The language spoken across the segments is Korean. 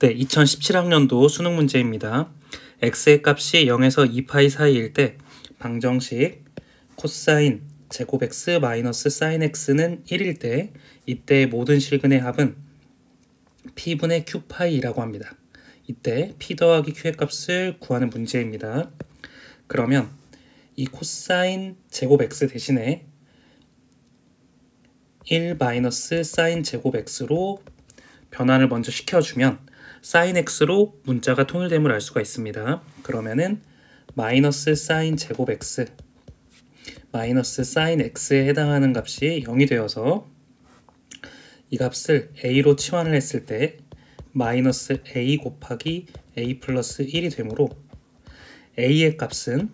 네, 2017학년도 수능 문제입니다. x의 값이 0에서 2파이 사이일 때 방정식 코사인 제곱 x 마이너스 사인 x는 1일 때 이때 모든 실근의 합은 p분의 q파이라고 합니다. 이때 p 더하기 q의 값을 구하는 문제입니다. 그러면 이 코사인 제곱 x 대신에 1 마이너스 사인 제곱 x로 변환을 먼저 시켜주면 사인 x로 문자가 통일됨을 알 수가 있습니다. 그러면은 마이너스 사인 제곱 x 마이너스 사인 x에 해당하는 값이 0이 되어서 이 값을 a로 치환을 했을 때 마이너스 a 곱하기 a 플러스 1이 되므로 a의 값은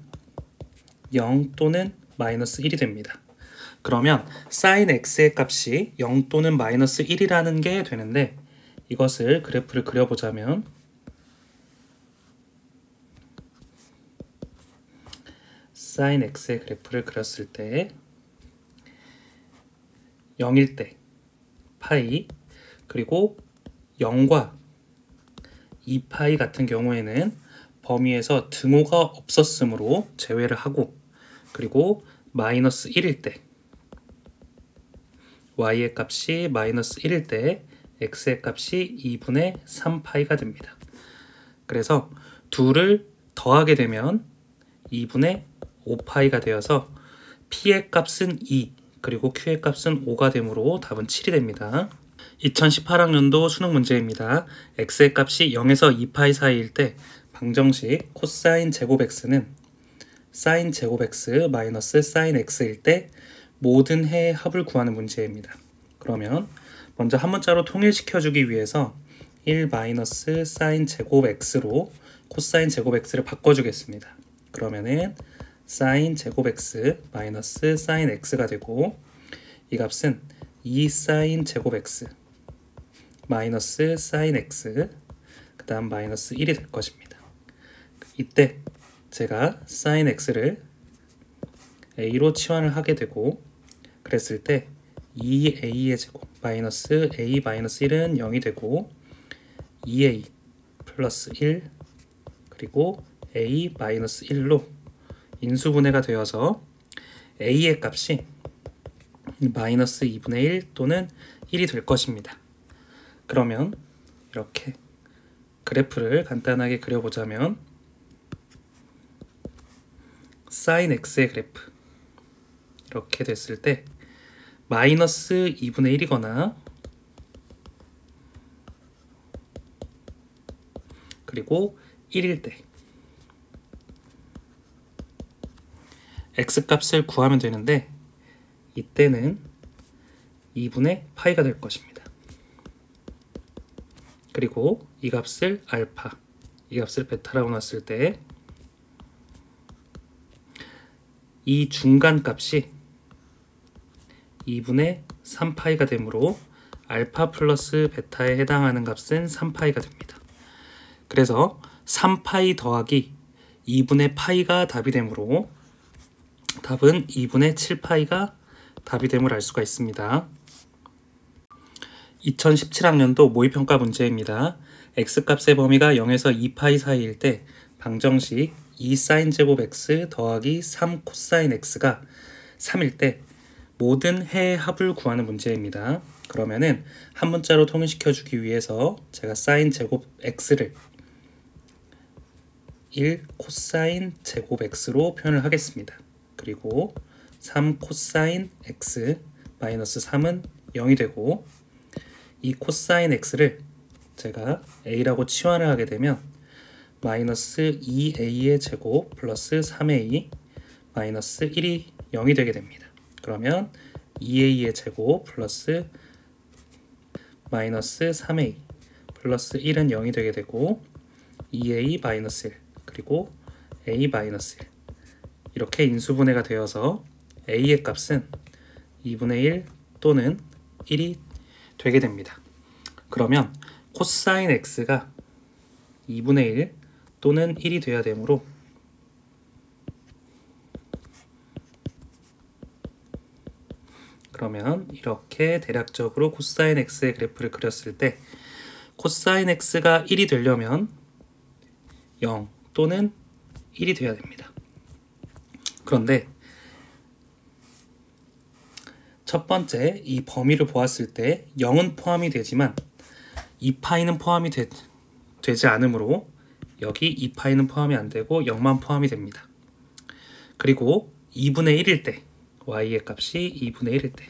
0 또는 마이너스 1이 됩니다. 그러면 사인 x의 값이 0 또는 마이너스 1이라는 게 되는데 이것을 그래프를 그려보자면 사인 x의 그래프를 그렸을 때 0일 때 파이 그리고 0과 2파이 같은 경우에는 범위에서 등호가 없었으므로 제외를 하고 그리고 마이너스 1일 때 y의 값이 마이너스 1일 때 x의 값이 2분의 3파이가 됩니다. 그래서 둘을 더하게 되면 2분의 5파이가 되어서 p의 값은 2 그리고 q의 값은 5가 되므로 답은 7이 됩니다. 2018학년도 수능 문제입니다. x의 값이 0에서 2파이 사이일 때 방정식 코사인 제곱 x는 사인 제곱 x 마이너스 사인 x일 때 모든 해의 합을 구하는 문제입니다. 그러면 먼저 한 문자로 통일시켜주기 위해서 1 마이너스 사인 제곱 x로 코사인 제곱 x를 바꿔주겠습니다. 그러면은 사인 제곱 x 마이너스 사인 x가 되고 이 값은 2 사인 제곱 x 마이너스 사인 x 그 다음 마이너스 1이 될 것입니다. 이때 제가 사인 x를 a로 치환을 하게 되고 그랬을 때 2a의 제곱 마이너스 a 마이너스 1은 0이 되고 2a 플러스 1 그리고 a 마이너스 1로 인수분해가 되어서 a의 값이 마이너스 2분의 1 또는 1이 될 것입니다. 그러면 이렇게 그래프를 간단하게 그려보자면 사인 x의 그래프 이렇게 됐을 때 마이너스 2분의 1이거나 그리고 1일 때 x값을 구하면 되는데 이때는 2분의 파이가 될 것입니다. 그리고 이 값을 알파, 이 값을 베타라고 놨을 때 이 중간 값이 2분의 3파이가 되므로 알파 플러스 베타에 해당하는 값은 3파이가 됩니다. 그래서 3파이 더하기 2분의 파이가 답이 되므로 답은 2분의 7파이가 답이 됨을 알 수가 있습니다. 2017학년도 모의평가 문제입니다. x값의 범위가 0에서 2파이 사이일 때 방정식 2 사인 제곱 x 더하기 3 코사인 x가 3일 때 모든 해의 합을 구하는 문제입니다. 그러면은 한 문자로 통일시켜 주기 위해서 제가 사인 제곱 x를 1 코사인 제곱 x로 표현을 하겠습니다. 그리고 3 코사인 x 마이너스 3은 0이 되고 이 코사인 x를 제가 a라고 치환을 하게 되면 마이너스 2a의 제곱 플러스 3a 마이너스 1이 0이 되게 됩니다. 그러면 2a의 제곱 플러스 마이너스 3a 플러스 1은 0이 되게 되고 2a 마이너스 1 그리고 a 마이너스 1 이렇게 인수분해가 되어서 a의 값은 2분의 1 또는 1이 되게 됩니다. 그러면 코사인 x가 2분의 1 또는 1이 돼야 되므로 그러면 이렇게 대략적으로 코사인 x의 그래프를 그렸을 때 코사인 x가 1이 되려면 0 또는 1이 돼야 됩니다. 그런데 첫 번째 이 범위를 보았을 때 0은 포함이 되지만 2파이는 포함이 되지 않으므로 여기 2파이는 포함이 안 되고 0만 포함이 됩니다. 그리고 2분의 1일 때 y의 값이 2분의 1일 때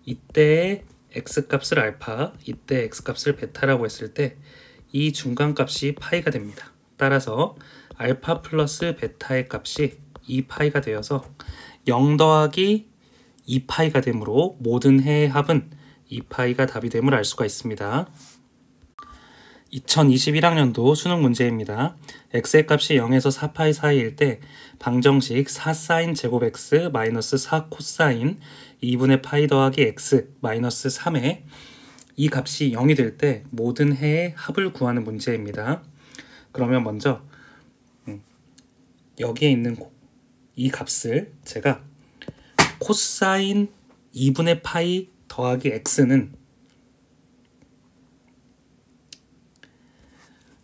이때 x값을 알파, 이때 x값을 베타라고 했을 때 이 중간값이 파이가 됩니다. 따라서 알파 플러스 베타의 값이 2파이가 되어서 0 더하기 2파이가 되므로 모든 해의 합은 2파이가 답이 됨을 알 수가 있습니다. 2021학년도 수능 문제입니다. x의 값이 0에서 4파이 사이일 때 방정식 4사인 제곱 x 마이너스 4 코사인 2분의 파이 더하기 x 마이너스 3에 이 값이 0이 될 때 모든 해의 합을 구하는 문제입니다. 그러면 먼저 여기에 있는 이 값을 제가 코사인 2분의 파이 더하기 x는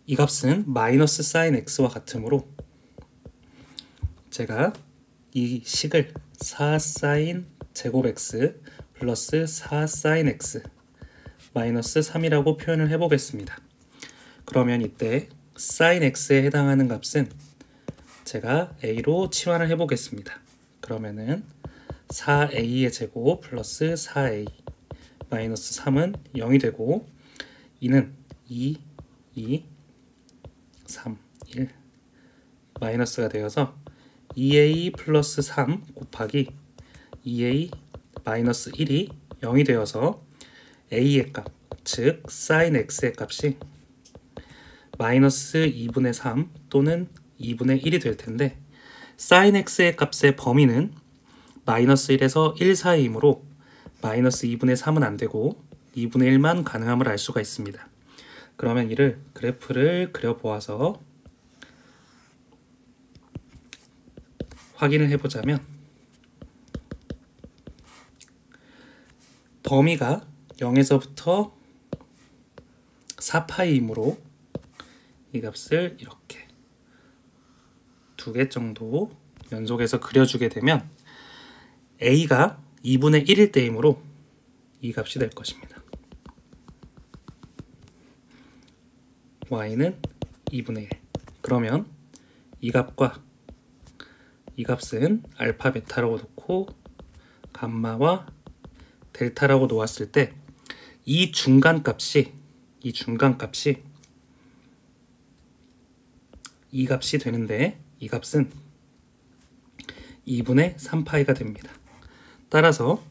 이 값은 마이너스 사인 x와 같으므로 제가 이 식을 4사인 제곱 x 플러스 4사인 x 마이너스 3이라고 표현을 해보겠습니다. 그러면 이때 사인 x에 해당하는 값은 제가 a로 치환을 해보겠습니다. 그러면은 4a의 제곱 플러스 4a 마이너스 3은 0이 되고 2는 2, 3, 1 마이너스가 되어서 2a 플러스 3 곱하기 2a 마이너스 1이 0이 되어서 a의 값, 즉 사인 x의 값이 마이너스 2분의 3 또는 2분의 1이 될 텐데 사인 x의 값의 범위는 마이너스 1에서 1 사이이므로 마이너스 2분의 3은 안 되고 2분의 1만 가능함을 알 수가 있습니다. 그러면 이를 그래프를 그려보아서 확인을 해보자면 범위가 0에서부터 4파이이므로 이 값을 이렇게 두 개 정도 연속해서 그려주게 되면 a가 2분의 1일 때이므로 이 값이 될 것입니다. y는 2분의 1. 그러면 이 값과 이 값은 알파 베타라고 놓고 감마와 델타라고 놓았을 때 이 중간값이 이 값이 되는데 이 값은 2분의 3파이가 됩니다. 따라서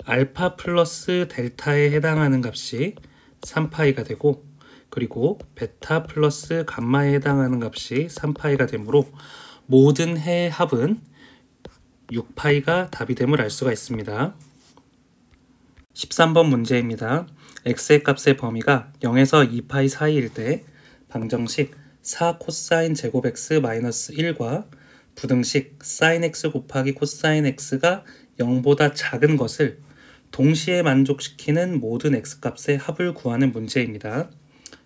알파 플러스 델타에 해당하는 값이 3파이가 되고 그리고 베타 플러스 감마에 해당하는 값이 3파이가 되므로 모든 해의 합은 6파이가 답이 됨을 알 수가 있습니다. 13번 문제입니다. x의 값의 범위가 0에서 2파이 사이일 때 방정식 4 코사인 제곱 x 마이너스 1과 부등식 사인 x 곱하기 코사인 x가 0보다 작은 것을 동시에 만족시키는 모든 x값의 합을 구하는 문제입니다.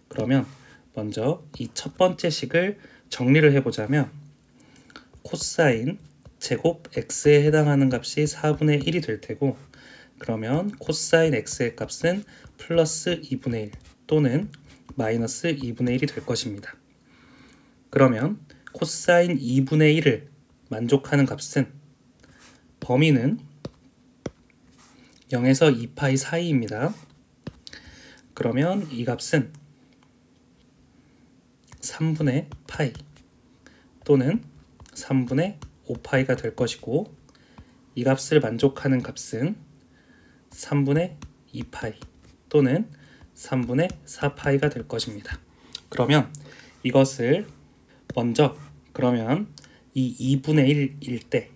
그러면 먼저 이 첫 번째 식을 정리를 해보자면 코사인 제곱 x에 해당하는 값이 4분의 1이 될 테고 그러면 코사인 x의 값은 플러스 2분의 1 또는 마이너스 2분의 1이 될 것입니다. 그러면 코사인 2분의 1을 만족하는 값은 범위는 0에서 2파이 사이입니다. 그러면 이 값은 3분의 파이 또는 3분의 5파이가 될 것이고 이 값을 만족하는 값은 3분의 2파이 또는 3분의 4파이가 될 것입니다. 그러면 이것을 먼저 그러면 이 2분의 1일 때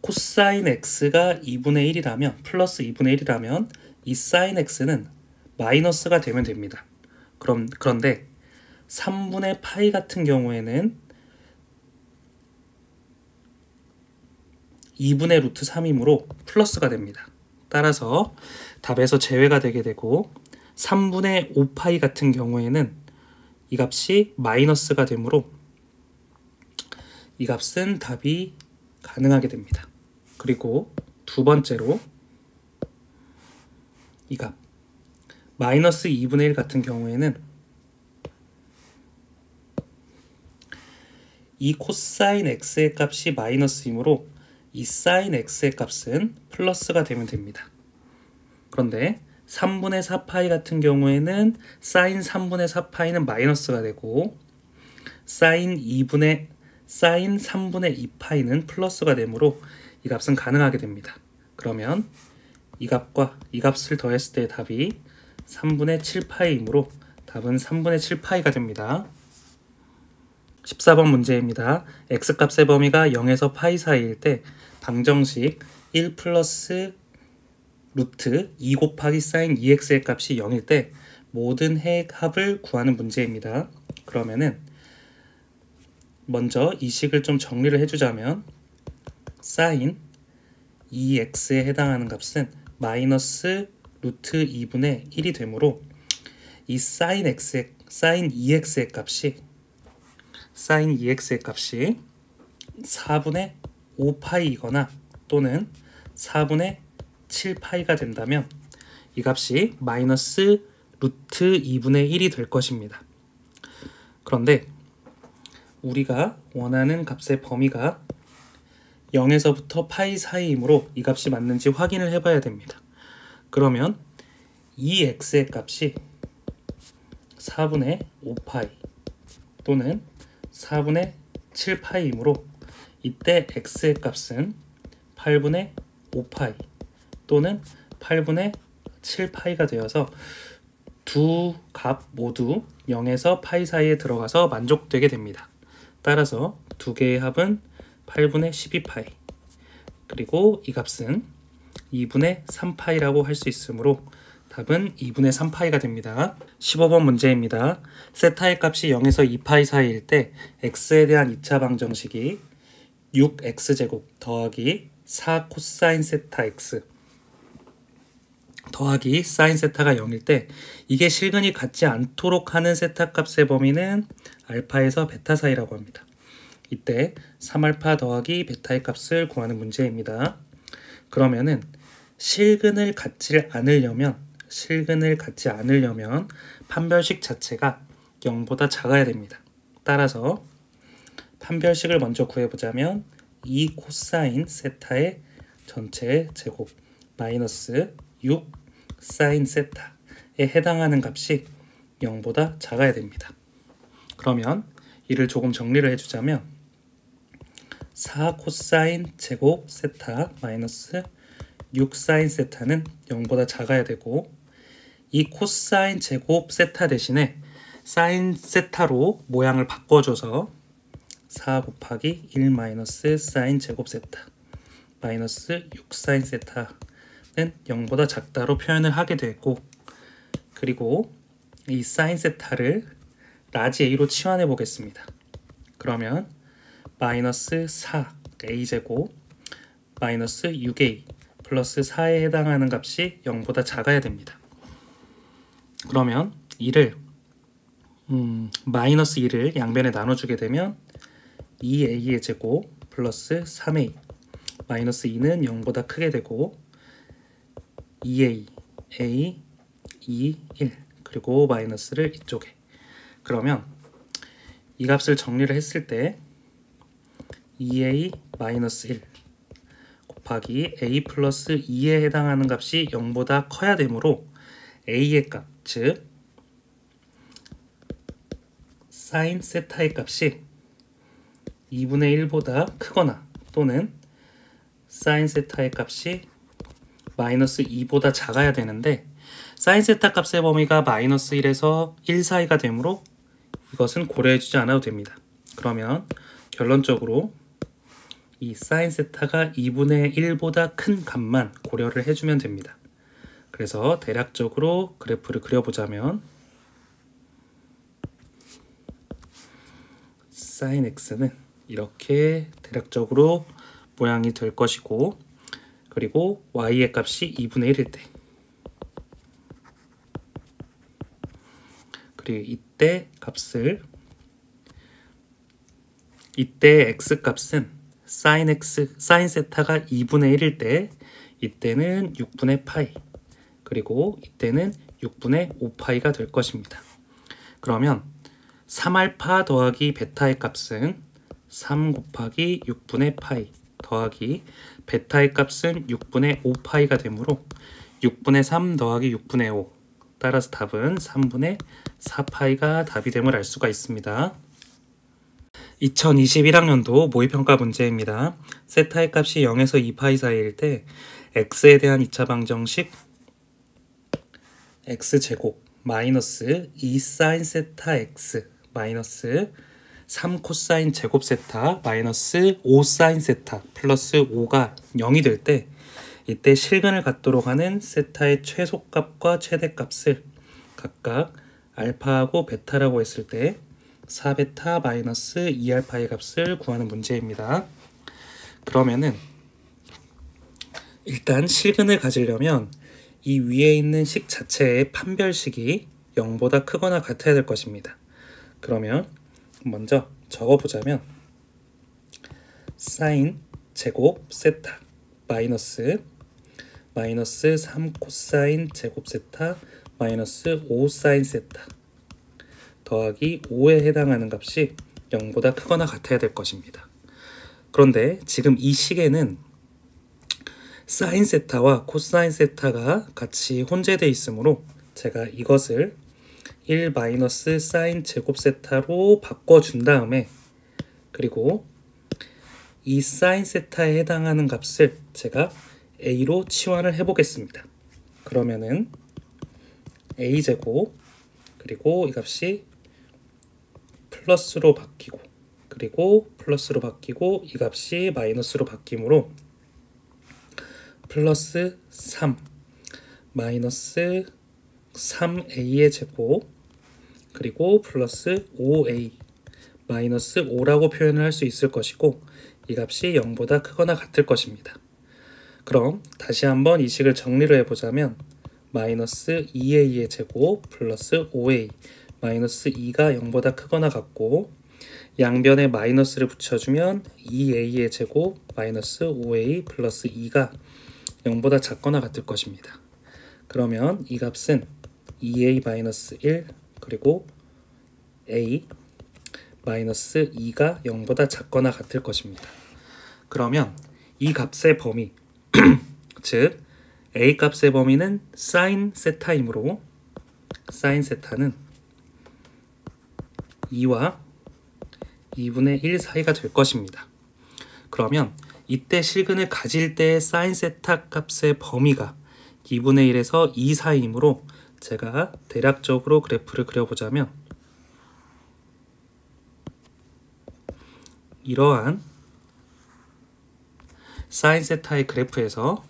코사인 x가 2분의 1이라면 플러스 2분의 1이라면 이 사인 x는 마이너스가 되면 됩니다. 그런데 3분의 파이 같은 경우에는 2분의 루트 3이므로 플러스가 됩니다. 따라서 답에서 제외가 되게 되고 3분의 5파이 같은 경우에는 이 값이 마이너스가 되므로 이 값은 답이 가능하게 됩니다. 그리고 두 번째로 이 값 마이너스 2분의 1 같은 경우에는 이 코사인 x의 값이 마이너스이므로 이 사인 x의 값은 플러스가 되면 됩니다. 그런데 3분의 4파이 같은 경우에는 사인 3분의 4파이는 마이너스가 되고 사인 3분의 2파이는 플러스가 되므로 이 값은 가능하게 됩니다. 그러면 이 값과 이 값을 더했을 때 답이 3분의 7파이이므로 답은 3분의 7파이가 됩니다. 14번 문제입니다. x값의 범위가 0에서 파이 사이일 때 방정식 1 플러스 루트 2 곱하기 사인 2x의 값이 0일 때 모든 해의 합을 구하는 문제입니다. 그러면은 먼저 이 식을 좀 정리를 해주자면 사인 2x에 해당하는 값은 마이너스 루트 2분의 1이 되므로 이 사인 2x의 값이 4분의 5파이이거나 또는 4분의 7파이가 된다면 이 값이 마이너스 루트 2분의 1이 될 것입니다. 그런데 우리가 원하는 값의 범위가 0에서부터 파이 사이이므로 이 값이 맞는지 확인을 해봐야 됩니다. 그러면 이 x의 값이 4분의 5파이 또는 4분의 7파이이므로 이때 x의 값은 8분의 5파이 또는 8분의 7파이가 되어서 두 값 모두 0에서 파이 사이에 들어가서 만족되게 됩니다. 따라서 두 개의 합은 8분의 12파이 그리고 이 값은 2분의 3파이라고 할 수 있으므로 답은 2분의 3파이가 됩니다. 15번 문제입니다. 세타의 값이 0에서 2파이 사이일 때 x에 대한 2차 방정식이 6x제곱 더하기 4 코사인 세타 x 더하기 사인 세타가 0일 때 이게 실근이 같지 않도록 하는 세타 값의 범위는 알파에서 베타 사이라고 합니다. 이때 3알파 더하기 베타의 값을 구하는 문제입니다. 그러면은 실근을 갖지 않으려면 판별식 자체가 0보다 작아야 됩니다. 따라서 판별식을 먼저 구해보자면 2 코사인 세타의 전체 제곱 마이너스 6 사인 세타에 해당하는 값이 0보다 작아야 됩니다. 그러면 이를 조금 정리를 해주자면 4 코사인 제곱 세타 마이너스 6 사인 세타는 0보다 작아야 되고 이 코사인 제곱 세타 대신에 사인 세타로 모양을 바꿔줘서 4 곱하기 1 마이너스 사인 제곱 세타 마이너스 6 사인 세타는 0보다 작다로 표현을 하게 되고 그리고 이 사인 세타를 라지 A로 치환해 보겠습니다. 그러면 마이너스 4a제곱 마이너스 6a 플러스 4에 해당하는 값이 0보다 작아야 됩니다. 그러면 이를 마이너스 2를 양변에 나눠주게 되면 2a의 제곱 플러스 3a 마이너스 2는 0보다 크게 되고 2a, a, 2, 1 그리고 마이너스를 이쪽에 그러면 이 값을 정리를 했을 때 2a 마이너스 1 곱하기 a 플러스 2에 해당하는 값이 0보다 커야 되므로 a의 값, 즉 사인 세타의 값이 2분의 1보다 크거나 또는 사인 세타의 값이 마이너스 2보다 작아야 되는데 사인 세타 값의 범위가 마이너스 1에서 1 사이가 되므로 이것은 고려해주지 않아도 됩니다. 그러면 결론적으로 이 사인 세타가 2분의 1보다 큰 값만 고려를 해주면 됩니다. 그래서 대략적으로 그래프를 그려보자면 사인 x는 이렇게 대략적으로 모양이 될 것이고, 그리고 y의 값이 2분의 1일 때, 그리고 이때 x 값은 sin 세타가 2분의 1일 때, 이때는 6분의 파이, 그리고 이때는 6분의 5파이가 될 것입니다. 그러면 3알파 더하기 베타의 값은 3 곱하기 6분의 파이 더하기 베타의 값은 6분의 5파이가 되므로 6분의 3 더하기 6분의 5, 따라서 답은 3분의 4파이가 답이 됨을 알 수가 있습니다. 2021학년도 모의평가 문제입니다. 세타의 값이 0에서 2파이 사이일 때 x에 대한 2차 방정식 x제곱 마이너스 2 사인 세타 x 마이너스 3 코사인 제곱 세타 마이너스 5 사인 세타 플러스 5가 0이 될 때, 이때 실근을 갖도록 하는 세타의 최소값과 최대값을 각각 알파하고 베타라고 했을 때 4베타 마이너스 2알파의 값을 구하는 문제입니다. 그러면은 일단 실근을 가지려면 이 위에 있는 식 자체의 판별식이 0보다 크거나 같아야 될 것입니다. 그러면 먼저 적어보자면 사인 제곱 세타 마이너스 3 코사인 제곱 세타 마이너스 5 사인 세타 더하기 5에 해당하는 값이 0보다 크거나 같아야 될 것입니다. 그런데 지금 이 식에는 사인 세타와 코사인 세타가 같이 혼재되어 있으므로 제가 이것을 1 마이너스 사인 제곱 세타로 바꿔준 다음에, 그리고 이 사인 세타에 해당하는 값을 제가 a로 치환을 해보겠습니다. 그러면은 a제곱, 그리고 이 값이 플러스로 바뀌고, 그리고 플러스로 바뀌고, 이 값이 마이너스로 바뀌므로 플러스 3 마이너스 3a의 제곱, 그리고 플러스 5a 마이너스 5라고 표현을 할 수 있을 것이고, 이 값이 0보다 크거나 같을 것입니다. 그럼 다시 한번 이 식을 정리를 해보자면 마이너스 2a의 제곱 플러스 5a 마이너스 2가 0보다 크거나 같고, 양변에 마이너스를 붙여주면 2a의 제곱 마이너스 5a 플러스 2가 0보다 작거나 같을 것입니다. 그러면 이 값은 2a 마이너스 1 그리고 a 마이너스 2가 0보다 작거나 같을 것입니다. 그러면 이 값의 범위 즉 a 값의 범위는 사인 세타이므로 사인 세타는 2와 2분의 1 사이가 될 것입니다. 그러면 이때 실근을 가질 때의 사인 세타 값의 범위가 2분의 1에서 2 사이이므로 제가 대략적으로 그래프를 그려보자면 이러한 사인 세타의 그래프에서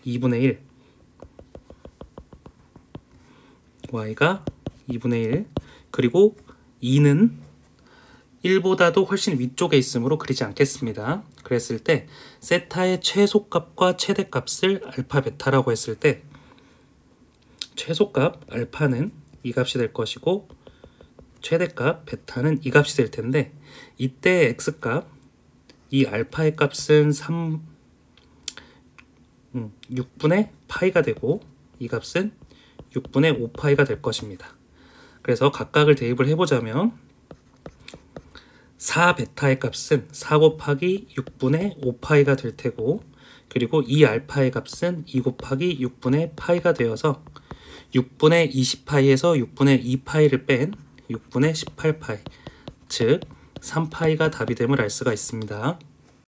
2분의 1 y가 2분의 1 그리고 2는 1보다도 훨씬 위쪽에 있으므로 그리지 않겠습니다. 그랬을 때 세타의 최소값과 최대값을 알파 베타라고 했을 때 최소값 알파는 이 값이 될 것이고 최대값 베타는 이 값이 될 텐데, 이때 x값 이 알파의 값은 6분의 파이가 되고 이 값은 6분의 5파이가 될 것입니다. 그래서 각각을 대입을 해보자면 4베타의 값은 4 곱하기 6분의 5파이가 될 테고, 그리고 이 알파의 값은 2 곱하기 6분의 파이가 되어서 6분의 20파이에서 6분의 2파이를 뺀 6분의 18파이, 즉 3파이가 답이 됨을 알 수가 있습니다.